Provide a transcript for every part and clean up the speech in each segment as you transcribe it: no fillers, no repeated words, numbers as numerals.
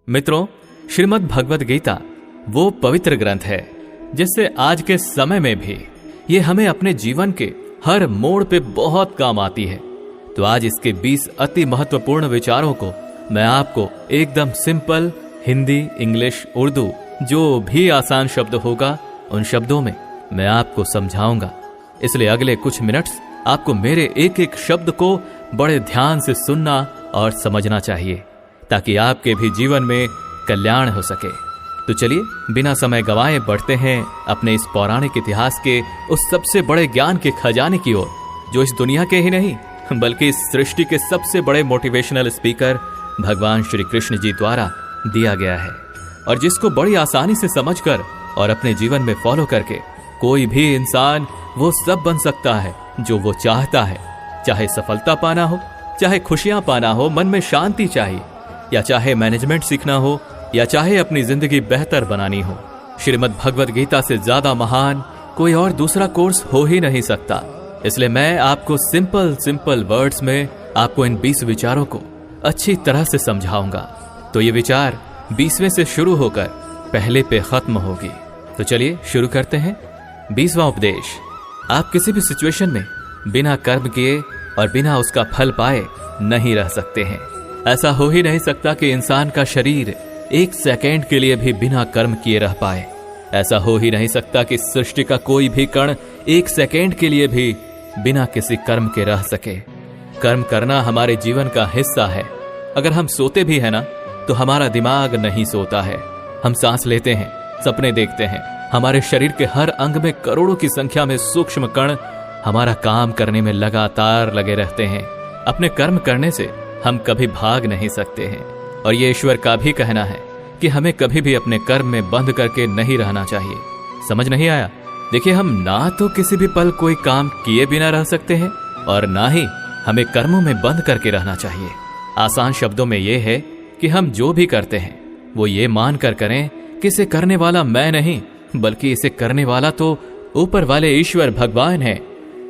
मित्रों, श्रीमद् भगवद गीता वो पवित्र ग्रंथ है जिससे आज के समय में भी ये हमें अपने जीवन के हर मोड़ पे बहुत काम आती है। तो आज इसके 20 अति महत्वपूर्ण विचारों को मैं आपको एकदम सिंपल हिंदी, इंग्लिश, उर्दू जो भी आसान शब्द होगा उन शब्दों में मैं आपको समझाऊंगा। इसलिए अगले कुछ मिनट्स आपको मेरे एक एक शब्द को बड़े ध्यान से सुनना और समझना चाहिए ताकि आपके भी जीवन में कल्याण हो सके। तो चलिए बिना समय गंवाए बढ़ते हैं अपने इस पौराणिक इतिहास के उस सबसे बड़े ज्ञान के खजाने की ओर जो इस दुनिया के ही नहीं बल्कि इस सृष्टि के सबसे बड़े मोटिवेशनल स्पीकर भगवान श्री कृष्ण जी द्वारा दिया गया है, और जिसको बड़ी आसानी से समझकर और अपने जीवन में फॉलो करके कोई भी इंसान वो सब बन सकता है जो वो चाहता है। चाहे सफलता पाना हो, चाहे खुशियां पाना हो, मन में शांति चाहिए, या चाहे मैनेजमेंट सीखना हो, या चाहे अपनी जिंदगी बेहतर बनानी हो। श्रीमद् भगवद गीता से ज्यादा महान कोई और दूसरा कोर्स हो ही नहीं सकता। इसलिए मैं आपको सिंपल वर्ड्स में आपको इन 20 विचारों को अच्छी तरह से समझाऊंगा। तो ये विचार 20वें से शुरू होकर पहले पे खत्म होगी। तो चलिए शुरू करते हैं। 20वां उपदेश। आप किसी भी सिचुएशन में बिना कर्म किए और बिना उसका फल पाए नहीं रह सकते हैं। ऐसा हो ही नहीं सकता कि इंसान का शरीर एक सेकेंड के लिए भी बिना कर्म किए रह पाए। ऐसा हो ही नहीं सकता कि सृष्टि का कोई भी कण एक सेकेंड के लिए भी बिना किसी कर्म के रह सके। कर्म करना हमारे जीवन का हिस्सा है। अगर हम सोते भी हैं ना तो हमारा दिमाग नहीं सोता है। हम सांस लेते हैं, सपने देखते हैं। हमारे शरीर के हर अंग में करोड़ों की संख्या में सूक्ष्म कण हमारा काम करने में लगातार लगे रहते हैं। अपने कर्म करने से हम कभी भाग नहीं सकते हैं, और ये ईश्वर का भी कहना है कि हमें कभी भी अपने कर्म में बंद करके नहीं रहना चाहिए। समझ नहीं आया? देखिए, हम ना तो किसी भी पल कोई काम किए बिना रह सकते हैं और ना ही हमें कर्मों में बंद करके रहना चाहिए। आसान शब्दों में यह है कि हम जो भी करते हैं वो ये मान कर करें कि इसे करने वाला मैं नहीं बल्कि इसे करने वाला तो ऊपर वाले ईश्वर भगवान है।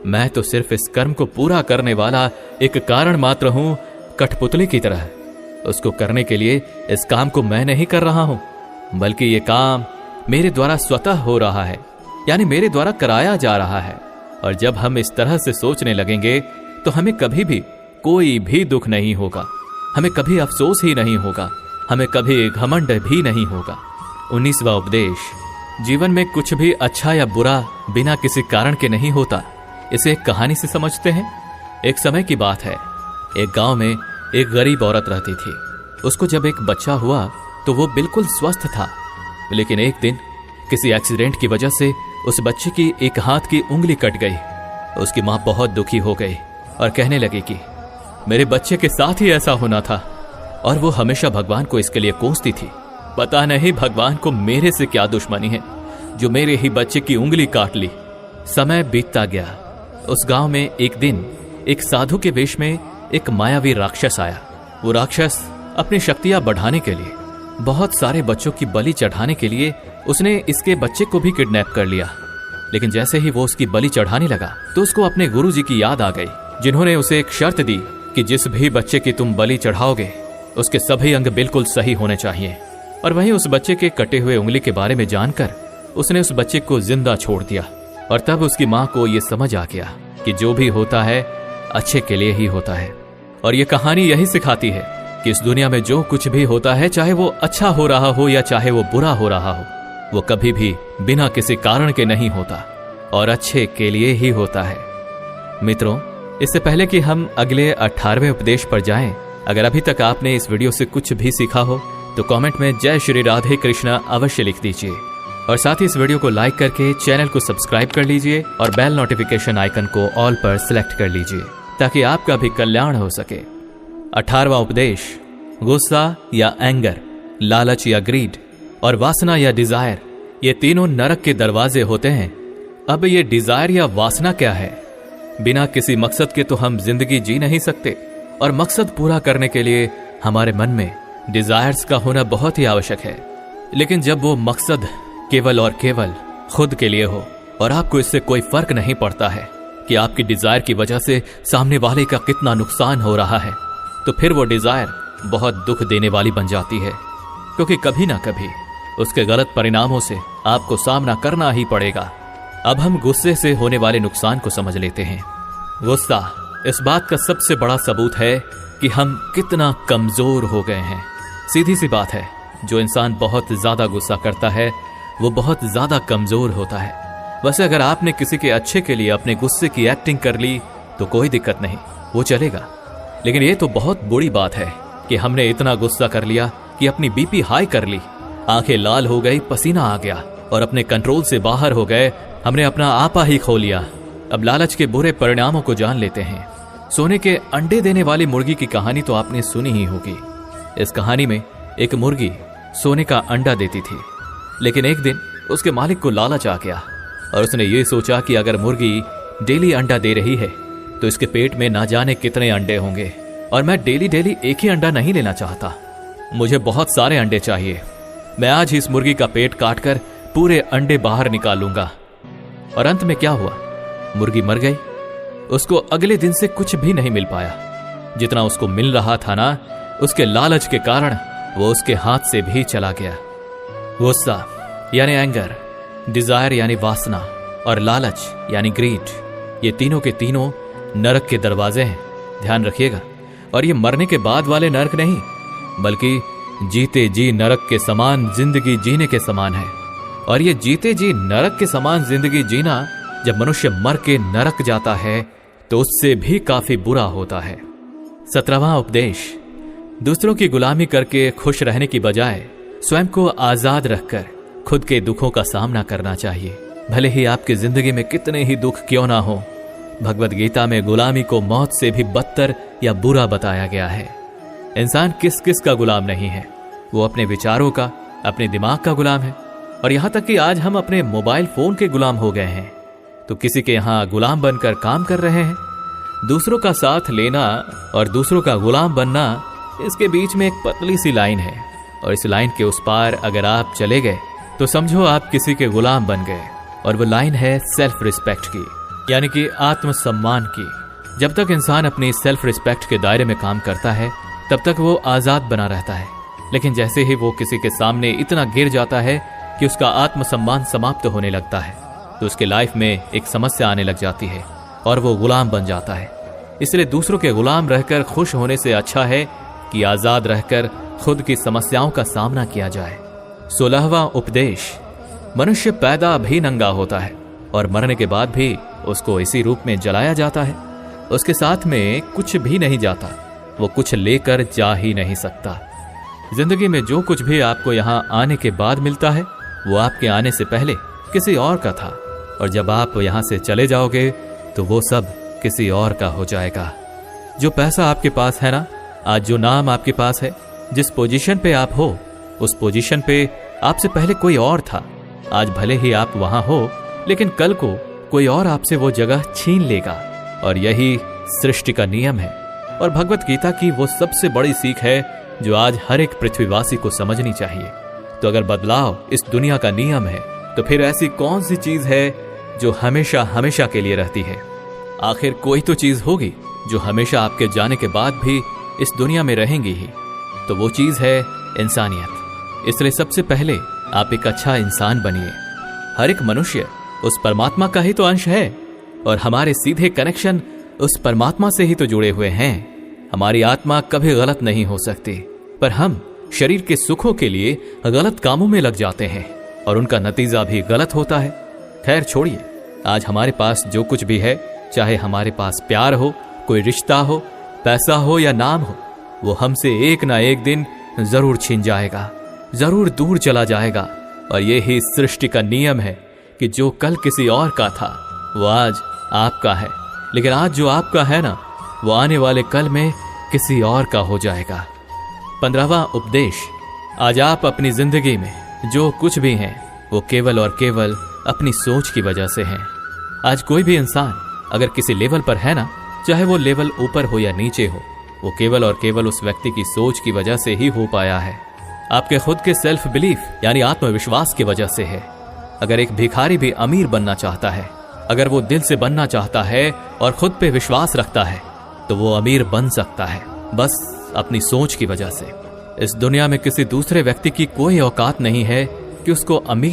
मैं तो सिर्फ इस कर्म को पूरा करने वाला एक कारण मात्र हूं, कठपुतली की तरह। उसको करने के लिए इस काम को मैं नहीं कर रहा हूं बल्कि ये काम मेरे द्वारा स्वतः हो रहा है, यानी मेरे द्वारा कराया जा रहा है। और जब हम इस तरह से सोचने लगेंगे तो हमें कभी भी कोई भी दुख नहीं होगा, हमें कभी अफसोस ही नहीं होगा, हमें कभी घमंड भी नहीं होगा। 19वां उपदेश। जीवन में कुछ भी अच्छा या बुरा बिना किसी कारण के नहीं होता। इसे एक कहानी से समझते हैं। एक समय की बात है, एक गांव में एक गरीब औरत रहती थी। उसको जब एक बच्चा हुआ तो वो बिल्कुल स्वस्थ था, लेकिन एक दिन किसी एक्सीडेंट की वजह से उस बच्चे की एक हाथ की उंगली कट गई। उसकी मां बहुत दुखी हो गई और कहने लगी कि मेरे बच्चे के साथ ही ऐसा होना था, और वो हमेशा भगवान को इसके लिए कोसती थी। पता नहीं भगवान को मेरे से क्या दुश्मनी है जो मेरे ही बच्चे की उंगली काट ली। समय बीतता गया। उस गांव में एक दिन एक साधु के वेश में एक मायावी राक्षस आया। वो राक्षस अपनी शक्तियां बढ़ाने के लिए, बहुत सारे बच्चों की बलि चढ़ाने के लिए उसने इसके बच्चे को भी किडनैप कर लिया। लेकिन जैसे ही वो उसकी बलि चढ़ाने लगा तो उसको अपने गुरुजी की याद आ गई, जिन्होंने उसे एक शर्त दी कि जिस भी बच्चे की तुम बलि चढ़ाओगे उसके सभी अंग बिल्कुल सही होने चाहिए। और वहीं उस बच्चे के कटे हुए उंगली के बारे में जानकर उसने उस बच्चे को जिंदा छोड़ दिया। और तब उसकी मां को यह समझ आ गया कि जो भी होता है अच्छे के लिए ही होता है। और ये कहानी यही सिखाती है कि इस दुनिया में जो कुछ भी होता है, चाहे वो अच्छा हो रहा हो या चाहे वो बुरा हो रहा हो, वो कभी भी बिना किसी कारण के नहीं होता और अच्छे के लिए ही होता है। मित्रों, इससे पहले कि हम अगले 18वें उपदेश पर जाएं, अगर अभी तक आपने इस वीडियो से कुछ भी सीखा हो तो कमेंट में जय श्री राधे कृष्णा अवश्य लिख दीजिए, और साथ ही इस वीडियो को लाइक करके चैनल को सब्सक्राइब कर लीजिए और बेल नोटिफिकेशन आइकन को ऑल पर सिलेक्ट कर लीजिए ताकि आपका भी कल्याण हो सके। 18वां उपदेश। गुस्सा या एंगर, लालच या ग्रीड और वासना या डिजायर, ये तीनों नरक के दरवाजे होते हैं। अब ये डिजायर या वासना क्या है? बिना किसी मकसद के तो हम जिंदगी जी नहीं सकते, और मकसद पूरा करने के लिए हमारे मन में डिजायर्स का होना बहुत ही आवश्यक है। लेकिन जब वो मकसद केवल और केवल खुद के लिए हो और आपको इससे कोई फर्क नहीं पड़ता है कि आपकी डिजायर की वजह से सामने वाले का कितना नुकसान हो रहा है, तो फिर वो डिजायर बहुत दुख देने वाली बन जाती है। क्योंकि कभी ना कभी उसके गलत परिणामों से आपको सामना करना ही पड़ेगा। अब हम गुस्से से होने वाले नुकसान को समझ लेते हैं। गुस्सा इस बात का सबसे बड़ा सबूत है कि हम कितना कमजोर हो गए हैं। सीधी सी बात है, जो इंसान बहुत ज्यादा गुस्सा करता है वो बहुत ज्यादा कमजोर होता है। वैसे अगर आपने किसी के अच्छे के लिए अपने गुस्से की एक्टिंग कर ली तो कोई दिक्कत नहीं, वो चलेगा। लेकिन ये तो बहुत बुरी बात है कि हमने इतना गुस्सा कर लिया कि अपनी बीपी हाई कर ली, आंखें लाल हो गई, पसीना आ गया और अपने कंट्रोल से बाहर हो गए, हमने अपना आपा ही खो लिया। अब लालच के बुरे परिणामों को जान लेते हैं। सोने के अंडे देने वाली मुर्गी की कहानी तो आपने सुनी ही होगी। इस कहानी में एक मुर्गी सोने का अंडा देती थी, लेकिन एक दिन उसके मालिक को लालच आ गया और उसने ये सोचा कि अगर मुर्गी डेली अंडा दे रही है तो इसके पेट में ना जाने कितने अंडे होंगे, और मैं डेली डेली एक ही अंडा नहीं लेना चाहता, मुझे बहुत सारे अंडे चाहिए। मैं आज ही इस मुर्गी का पेट काटकर पूरे अंडे बाहर निकालूंगा। और अंत में क्या हुआ? मुर्गी मर गई। उसको अगले दिन से कुछ भी नहीं मिल पाया। जितना उसको मिल रहा था ना, उसके लालच के कारण वो उसके हाथ से भी चला गया। गुस्सा यानी एंगर, डिजायर यानी वासना, और लालच यानी ग्रीड, ये तीनों के तीनों नरक के दरवाजे हैं, ध्यान रखिएगा। और ये मरने के बाद वाले नरक नहीं, बल्कि जीते जी नरक के समान जिंदगी जीने के समान है। और ये जीते जी नरक के समान जिंदगी जीना जब मनुष्य मर के नरक जाता है तो उससे भी काफी बुरा होता है। 17वां उपदेश, दूसरों की गुलामी करके खुश रहने की बजाय स्वयं को आजाद रखकर खुद के दुखों का सामना करना चाहिए, भले ही आपकी जिंदगी में कितने ही दुख क्यों ना हो। भगवत गीता में गुलामी को मौत से भी बदतर या बुरा बताया गया है। इंसान किस किस का गुलाम नहीं है, वो अपने विचारों का, अपने दिमाग का गुलाम है। और यहां तक कि आज हम अपने मोबाइल फोन के गुलाम हो गए हैं, तो किसी के यहां गुलाम बनकर काम कर रहे हैं। दूसरों का साथ लेना और दूसरों का गुलाम बनना, इसके बीच में एक पतली सी लाइन है, और इस लाइन के उस पार अगर आप चले गए तो समझो आप किसी के गुलाम बन गए। और वो लाइन है सेल्फ रिस्पेक्ट की, यानी कि आत्मसम्मान की। जब तक इंसान अपनी सेल्फ रिस्पेक्ट के दायरे में काम करता है तब तक वो आजाद बना रहता है। लेकिन जैसे ही वो किसी के सामने इतना गिर जाता है कि उसका आत्मसम्मान समाप्त होने लगता है, तो उसके लाइफ में एक समस्या आने लग जाती है और वो गुलाम बन जाता है। इसलिए दूसरों के गुलाम रहकर खुश होने से अच्छा है कि आजाद रहकर खुद की समस्याओं का सामना किया जाए। 16वां उपदेश, मनुष्य पैदा भी नंगा होता है और मरने के बाद भी उसको इसी रूप में जलाया जाता है। उसके साथ में कुछ भी नहीं जाता, वो कुछ लेकर जा ही नहीं सकता। जिंदगी में जो कुछ भी आपको यहाँ आने के बाद मिलता है वो आपके आने से पहले किसी और का था, और जब आप यहाँ से चले जाओगे तो वो सब किसी और का हो जाएगा। जो पैसा आपके पास है ना, आज जो नाम आपके पास है, जिस पोजीशन पे आप हो, उस पोजीशन पे आपसे पहले कोई और था। आज भले ही आप वहां हो, लेकिन कल को कोई और आपसे वो जगह छीन लेगा, और यही सृष्टि का नियम है। और भगवत गीता की वो सबसे बड़ी सीख है जो आज हर एक पृथ्वीवासी को समझनी चाहिए। तो अगर बदलाव इस दुनिया का नियम है, तो फिर ऐसी कौन सी चीज है जो हमेशा हमेशा के लिए रहती है? आखिर कोई तो चीज होगी जो हमेशा आपके जाने के बाद भी इस दुनिया में रहेंगी ही, तो वो चीज है इंसानियत। इसलिए सबसे पहले आप एक अच्छा इंसान बनिए। हर एक मनुष्य उस परमात्मा का ही तो अंश है, और हमारे सीधे कनेक्शन उस परमात्मा से ही तो जुड़े हुए हैं। हमारी आत्मा कभी गलत नहीं हो सकती, पर हम शरीर के सुखों के लिए गलत कामों में लग जाते हैं और उनका नतीजा भी गलत होता है। खैर छोड़िए, आज हमारे पास जो कुछ भी है, चाहे हमारे पास प्यार हो, कोई रिश्ता हो, पैसा हो या नाम हो, वो हमसे एक ना एक दिन जरूर छीन जाएगा, जरूर दूर चला जाएगा। और ये ही सृष्टि का नियम है कि जो कल किसी और का था वो आज आपका है, लेकिन आज जो आपका है ना, वो आने वाले कल में किसी और का हो जाएगा। 15वां उपदेश, आज आप अपनी जिंदगी में जो कुछ भी हैं वो केवल और केवल अपनी सोच की वजह से हैं। आज कोई भी इंसान अगर किसी लेवल पर है ना, चाहे वो लेवल ऊपर हो या नीचे हो, वो केवल और केवल उस व्यक्ति की सोच की वजह से ही हो पाया है। आपके खुद के सेल्फ बिलीफ यानी आत्मविश्वास की वजह से है। अगर एक भिखारी भी अमीर बनना चाहता है, अगर वो दिल से बनना चाहता है और खुद पे विश्वास रखता है, तो वो अमीर बन सकता है, बस अपनी सोच की वजह से। इस दुनिया में किसी दूसरे व्यक्ति की कोई औकात नहीं है कि उसको अमीर